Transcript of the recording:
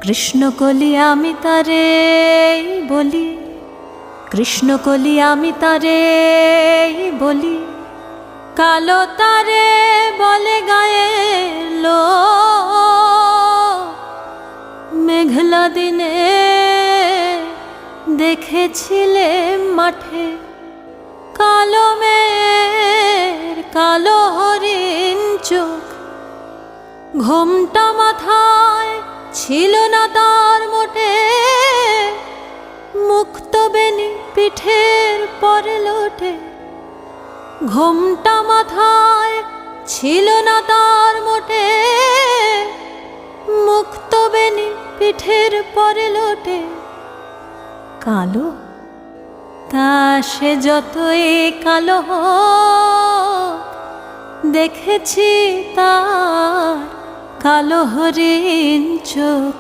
কৃষ্ণকলি আমি তারে বলি, কৃষ্ণকলি আমি তারে বলি, কালো তারে বলে গায়ের লোক। মেঘলা দিনে দেখেছিলে মাঠে কালো মেয়ের কালো হরিণ চোখ। ঘোমটা মাথায় ছিল না তার মোটে, মুক্ত বেনি পিঠের পরে লোটে। ঘোমটা মাথায় ছিল না তার মোটে, মুক্ত বেনি পিঠের পরে লোটে। কালো তা সে যতই কালো হোক, দেখেছি তার কালো হরিণ চোখ।